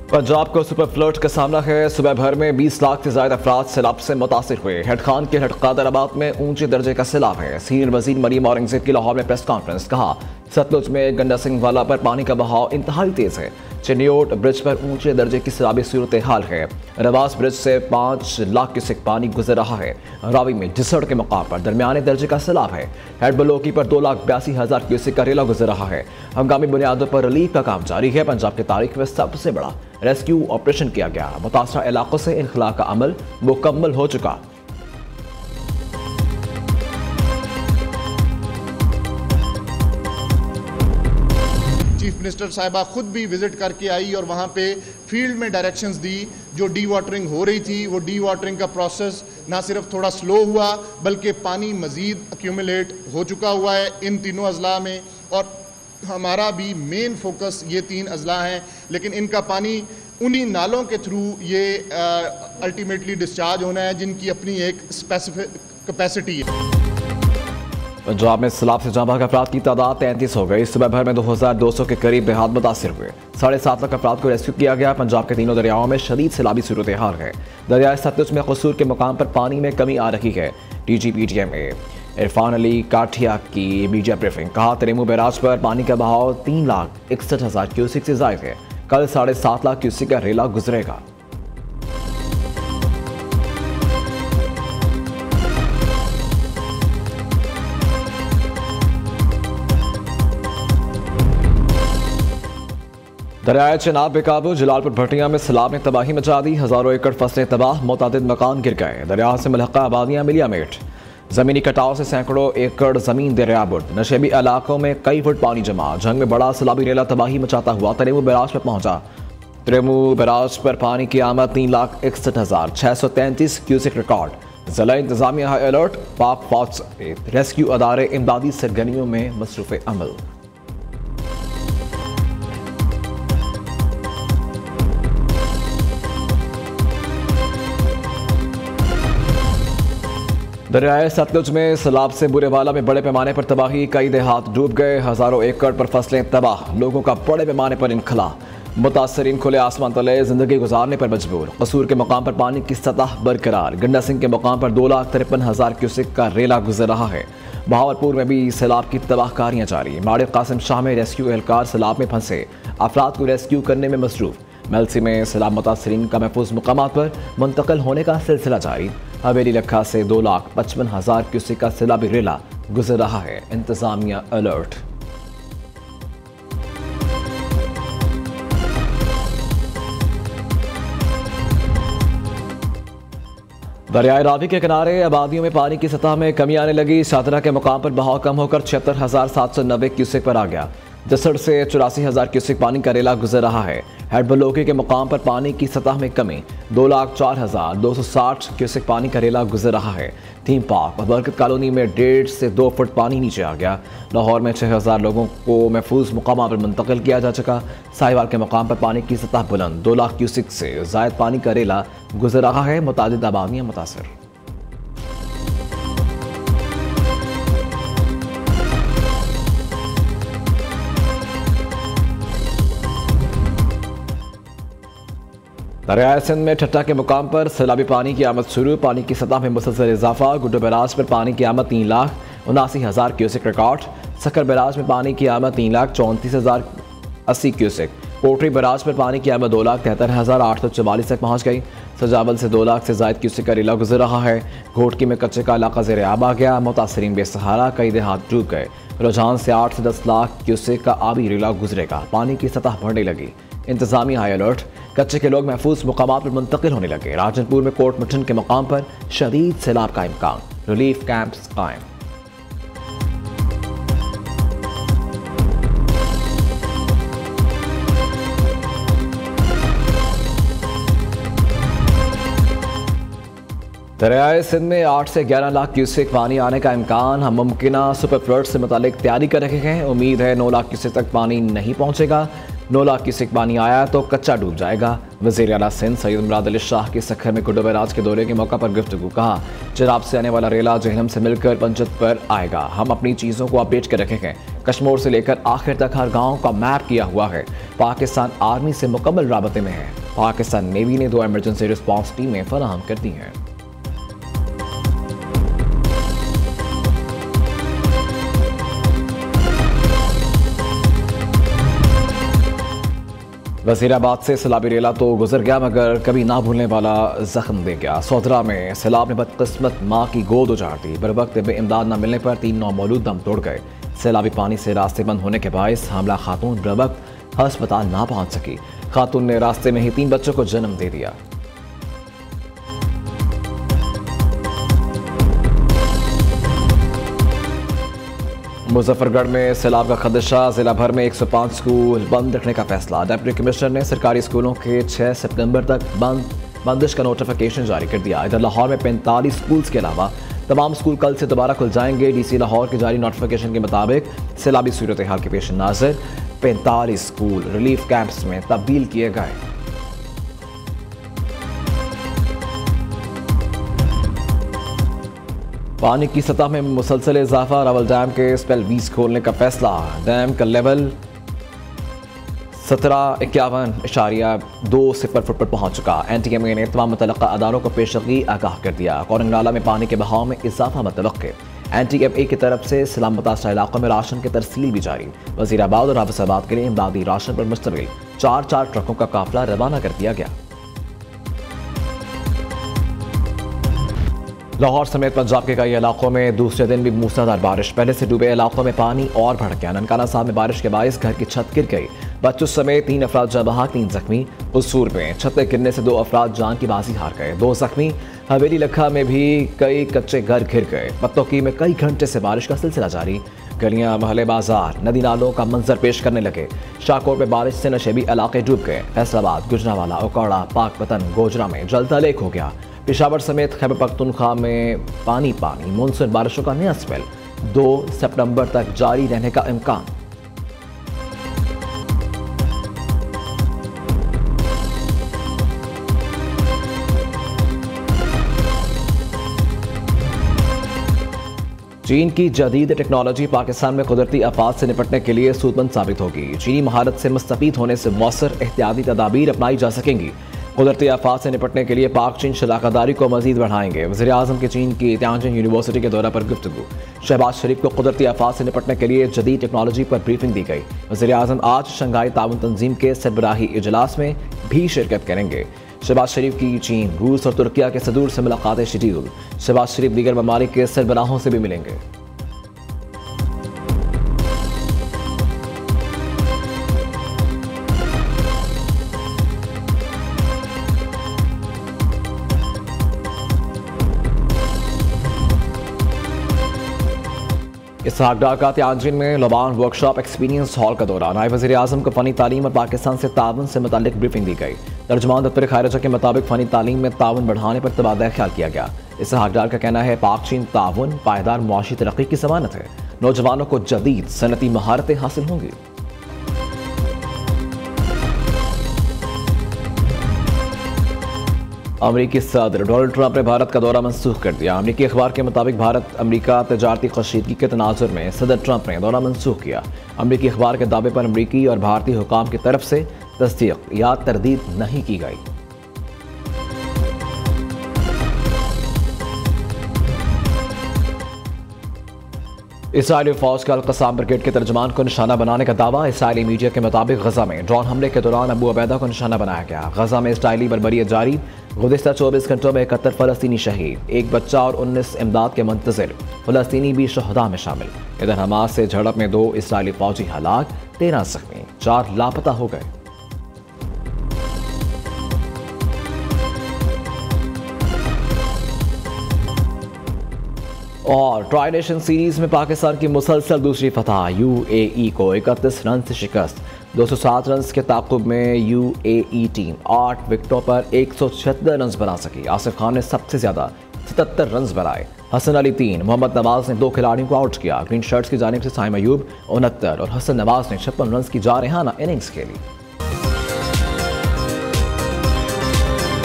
पंजाब को super flood का सामना है। सुबह भर में 20 लाख से ज्यादा अफराद सैलाब से मुतासिर हुए। हेड खान के हेड कादराबाद में ऊंचे दर्जे का सैलाब है। सीनियर वजीर मरीम औरंगजेब की लाहौर में प्रेस कॉन्फ्रेंस। कहा, सतलुज में गंडा सिंह वाला पर पानी का बहाव इंतहाई तेज है। चिन्योट ब्रिज पर ऊंचे दर्जे की सैलाबी सूरत हाल है। रवास ब्रिज से 5 लाख क्यूसेक पानी गुजर रहा है। रावी में जिसड़ के मकाम पर दरमियाने दर्जे का सैलाब है। हेड बलोकी पर 2,82,000 क्यूसेक का रेला गुजर रहा है। हंगामी बुनियादों पर रिलीफ का काम जारी है। पंजाब की तारीख में सबसे बड़ा रेस्क्यू ऑपरेशन किया गया। मुतासरा इलाकों से इनखला का अमल मुकम्मल हो चुका। चीफ मिनिस्टर साहिबा खुद भी विजिट करके आई और वहाँ पे फील्ड में डायरेक्शंस दी। जो डी वाटरिंग हो रही थी वो डी वाटरिंग का प्रोसेस ना सिर्फ थोड़ा स्लो हुआ बल्कि पानी मज़ीद एक्यूमुलेट हो चुका हुआ है इन तीनों अजला में। और हमारा भी मेन फोकस ये 3 अजला हैं, लेकिन इनका पानी उन्हीं नालों के थ्रू ये अल्टीमेटली डिस्चार्ज होना है जिनकी अपनी एक स्पेसिफिक कैपेसिटी है। पंजाब में सैलाब से जाँ अफराद की तादाद 33 हो गई। सुबह भर में 2,200 के करीब देहात मुतासिर हुए। 7.5 लाख अफराद को रेस्क्यू किया गया। पंजाब के तीनों दरियाओं में शदीद सैलाबी सूरत हाल है। दरियाए सतलुज में कसूर के मुकाम पर पानी में कमी आ रही है। DGPTMA इरफान अली काठिया की मीडिया ब्रीफिंग। कहा, तरेमू बैराज पर पानी का बहाव 3,61,000 क्यूसेक से जायद है। कल 7.5 लाख क्यूसेक का रेला गुजरेगा। दरियाए चेनाब बेकाबू। जलालपुर भटिया में सैलाब ने तबाही मचा दी। हजारों एकड़ फसलें तबाह, मुतादिद मकान गिर गए। दरिया से मुल्हका आबादियां मिलियामेट। जमीनी कटाव से सैकड़ों एकड़ जमीन दरियाबुर्द। नशेबी इलाकों में कई फुट पानी जमा। जंग में बड़ा सैलाबी रेला तबाही मचाता हुआ तरेमू बैराज पर पहुंचा। तरेमू बैराज पर पानी की आमद 3,61,633 क्यूसेक रिकॉर्ड। जिला इंतजामिया हाई अलर्ट। पाक फौज समेत रेस्क्यू अदारे इमदादी सरगर्मियों में मसरूफ अमल। दरियाए सतलुज में सैलाब से बुरेवाला में बड़े पैमाने पर तबाही। कई देहात डूब गए। हजारों एकड़ पर फसलें तबाह। लोगों का बड़े पैमाने पर इनखला। मुतासरीन खुले आसमान तले जिंदगी गुजारने पर मजबूर। कसूर के मकाम पर पानी की सतह बरकरार। गंडा सिंह के मकाम पर 2,53,000 क्यूसेक का रेला गुजर रहा है। बहावलपुर में भी सैलाब की तबाहकारियां जारी। माड़े कासिम शाह में रेस्क्यू एहलकार सैलाब में फंसे अफराद को रेस्क्यू करने में मसरूफ। मेलसी में सैलाब मुतासरीन का महफूज मकामात पर मुंतकिल होने का सिलसिला जारी। हवेली लखा से 2,55,000 क्यूसेक का सैलाबी रेला गुजर रहा है। इंतजामिया अलर्ट। दरियाए रावी के किनारे आबादियों में पानी की सतह में कमी आने लगी। शादरा के मुकाम पर बहाव कम होकर 76,790 क्यूसेक पर आ गया। जसड़ से 84,000 क्यूसेक पानी का रेला गुजर रहा है। हेड बलोकी के मुकाम पर पानी की सतह में कमी। 2,04,260 क्यूसेक पानी का रेला गुजर रहा है। थीम पार्क और बरकत कॉलोनी में 1.5 से 2 फुट पानी नीचे आ गया। लाहौर में 6,000 लोगों को महफूज मुकाम पर मुंतकिल किया जा चुका। साहिवाल के मुकाम पर पानी की सतह बुलंद। 2 लाख क्यूसेक से जायद पानी का रेला गुजर रहा है। मुतादिद आबादियां मुतासर। दरियाए सिंध में ठट्टा के मुकाम पर सैलाबी पानी की आमद शुरू। पानी की सतह में मुसलसल इजाफा। गुड्डो बैराज पर पानी की आमद 3,79,000 क्यूसेक रिकॉर्ड। सकर बैराज में पानी की आमद 3,34,080 क्यूसेक। पोट्री बैराज पर पानी की आमद 2,73,844 तक पहुँच गई। सजावल से 2 लाख से जायद क्यूसेक का रेला गुजर रहा है। घोटकी में कच्चे का इलाका ज़ेर आब आ गया। मुतासरीन बेसहारा। कई देहात डूब गए। रुझान से 8 से 10 लाख क्यूसेक का आबी रेला गुजरेगा। पानी की सतह बढ़ने लगी। इंतजामी हाई अलर्ट। कच्चे के लोग महफूज मुकामात पर मुंतकिल होने लगे। राजनपुर में कोट मठन के मकाम पर शदीद सैलाब का इम्कान। रिलीफ कैंप्स कायम। दरियाए सिंध में 8 से 11 लाख क्यूसेक पानी आने का इम्कान। हम मुमकिन सुपर फ्लड से मुतालिक तैयारी कर रहे हैं। उम्मीद है 9 लाख क्यूसेक तक पानी नहीं पहुंचेगा। 9 लाख क्यूसेक पानी आया तो कच्चा डूब जाएगा। वज़ीर आला सिंध सैयद मुराद अली शाह के सखर में गुड्डो बैराज के दौरे के मौका पर गुफ्तगू। कहा, जनाब से आने वाला रेला जहलम से मिलकर पंचत पर आएगा। हम अपनी चीज़ों को अपडेट कर रखे हैं। कश्मीर से लेकर आखिर तक हर गांव का मैप किया हुआ है। पाकिस्तान आर्मी से मुकम्मल राबते में है। पाकिस्तान नेवी ने 2 इमरजेंसी रिस्पांस टीमें फराहम कर दी हैं। वज़ीराबाद से सैलाबी रेला तो गुजर गया, मगर कभी ना भूलने वाला जख्म दे गया। सोदरा में सैलाब ने बदकिस्मत माँ की गोद उजाड़ दी। बर वक्त इमदाद न मिलने पर 3 नौमौलूद दम तोड़ गए। सैलाबी पानी से रास्ते बंद होने के बायस हामला खातून बर वक्त अस्पताल ना पहुंच सकी। खातून ने रास्ते में ही 3 बच्चों को जन्म दे दिया। मुजफ्फरगढ़ में सैलाब का खदशा, जिला भर में 105 स्कूल बंद रखने का फैसला। डिप्टी कमिश्नर ने सरकारी स्कूलों के 6 सितंबर तक बंदिश का नोटिफिकेशन जारी कर दिया। इधर लाहौर में 45 स्कूल्स के अलावा तमाम स्कूल कल से दोबारा खुल जाएंगे। डीसी लाहौर के जारी नोटिफिकेशन के मुताबिक सैलाबी सूरत हाल के पेश नज़र 45 स्कूल रिलीफ कैंप्स में तब्दील किए गए। पानी की सतह में मुसलसल इजाफा, रावल डैम के स्पेल 20 खोलने का फैसला। डैम का लेवल 1751.20 फुट पर पहुंच चुका। NTMA ने तमाम मुतल्लिक़ा अदारों को पेशगी आगाह कर दिया। कोरंग नाला में पानी के बहाव में इजाफा मुतवक्किल। NTMA की तरफ से सैलाब मुतासरा इलाकों में राशन की तरसील भी जारी। वज़ीराबाद और हाफिज़ाबाद के लिए इमदादी राशन पर मुश्तमिल 4 ट्रकों का काफिला रवाना कर दिया गया। लाहौर समेत पंजाब के कई इलाकों में दूसरे दिन भी मूसलाधार बारिश। पहले से डूबे इलाकों में पानी और बढ़ गया। ननकाना साहब में बारिश के बायस घर की छत गिर गई। बच्चों समेत 3 अफराद जाँ बहक, 3 जख्मी। कसूर में छत गिरने से 2 अफराद जान की बाजी हार गए, 2 जख्मी। हवेली लखा में भी कई कच्चे घर घिर गए। पत्तोकी में कई घंटे से बारिश का सिलसिला जारी। गलियां, महले, बाजार, नदी नालों का मंजर पेश करने लगे। शाहकोट में बारिश से नशेबी इलाके डूब गए। फैसलाबाद, गुजरावाला, उकाड़ा, पाकपतन, गोजरा में जलता लेक हो गया। पेशावर समेत खैबर पख्तूनख्वा में पानी। मानसून बारिशों का नया स्पेल 2 सितंबर तक जारी रहने का इम्कान। चीन की जदीद टेक्नोलॉजी पाकिस्तान में कुदरती आफात से निपटने के लिए सूदमंद साबित होगी। चीनी महारत से मुस्तफीद होने से मौसर एहतियाती तदाबीर अपनाई जा सकेंगी। कुदरती आफात से निपटने के लिए पाक चीन शराकतदारी को मजीद बढ़ाएंगे। वज़ीर आज़म के चीन की तियानजिन यूनिवर्सिटी के दौरा पर गुफ्तगू। शहबाज शरीफ को कुदरती आफात से निपटने के लिए जदीद टेक्नोलॉजी पर ब्रीफिंग दी गई। वज़ीर आज़म आज शंघाई ताउन तंजीम के सरबराही इजलास में भी शिरकत करेंगे। शहबाज शरीफ की चीन, रूस और तुर्किया के सदूर से मुलाकातें शेड्यूल। शहबाज शरीफ दीगर ममालिक के सरबराहों से भी मिलेंगे। इसहाक डार का तियानजिन में लबान वर्कशॉप एक्सपीरियंस हॉल का दौरा। नायब वज़ीर आज़म को फ़नी तालीम और पाकिस्तान से ताउन से मुताल्लिक ब्रीफिंग दी गई। तर्जुमान दफ्तर खारिजा के मुताबिक फ़नी तालीम में ताउन बढ़ाने पर तबादला ख्याल किया गया। इसहाक डार का कहना है पाक चीन ताउन पायदार मुआशी तरक्की की ज़मानत है। नौजवानों को जदीद सनती महारतें हासिल होंगी। अमरीकी सदर डोनाल्ड ट्रंप ने भारत का दौरा मनसूख कर दिया। अमरीकी अखबार के मुताबिक भारत अमरीका तजारती कशीदगी के तनाजुर में सदर ट्रंप ने दौरा मनसूख किया। अमरीकी अखबार के दावे पर अमरीकी और भारतीय हुकाम की तरफ से तस्दीक या तरदीद नहीं की गई। इसराइली फौज का अल-कसाम ब्रिगेड के तर्जमान को निशाना बनाने का दावा। इसराइली मीडिया के मुताबिक गजा में ड्रोन हमले के दौरान अबू अबैदा को निशाना बनाया गया। गजा में इसराइली बर्बरियत जारी। गुज़िश्ता 24 घंटों में 71 फ़लस्तीनी शहीद, 1 बच्चा और 19 इमदाद के मुंतज़िर। फ़लस्तीनी भी शहदा में शामिल। इधर हमास से झड़प में 2 इसराइली फौजी हलाक, 13 जख्मी, 4 लापता हो गए। और ट्राई नेशन सीरीज में पाकिस्तान की मुसलसल दूसरी फतह। UAE को 31 रन से शिकस्त। 207 रन के ताक़ुब में UAE टीम 8 विकेटों पर 176 रन बना सकी। आसिफ खान ने सबसे ज़्यादा 77 रन बनाए। हसन अली 3, मोहम्मद नवाज ने 2 खिलाड़ियों को आउट किया। ग्रीन शर्ट्स की जानिब से साइम अयूब 69 और हसन नवाज ने 56 रन की जारहाना इनिंग्स खेली।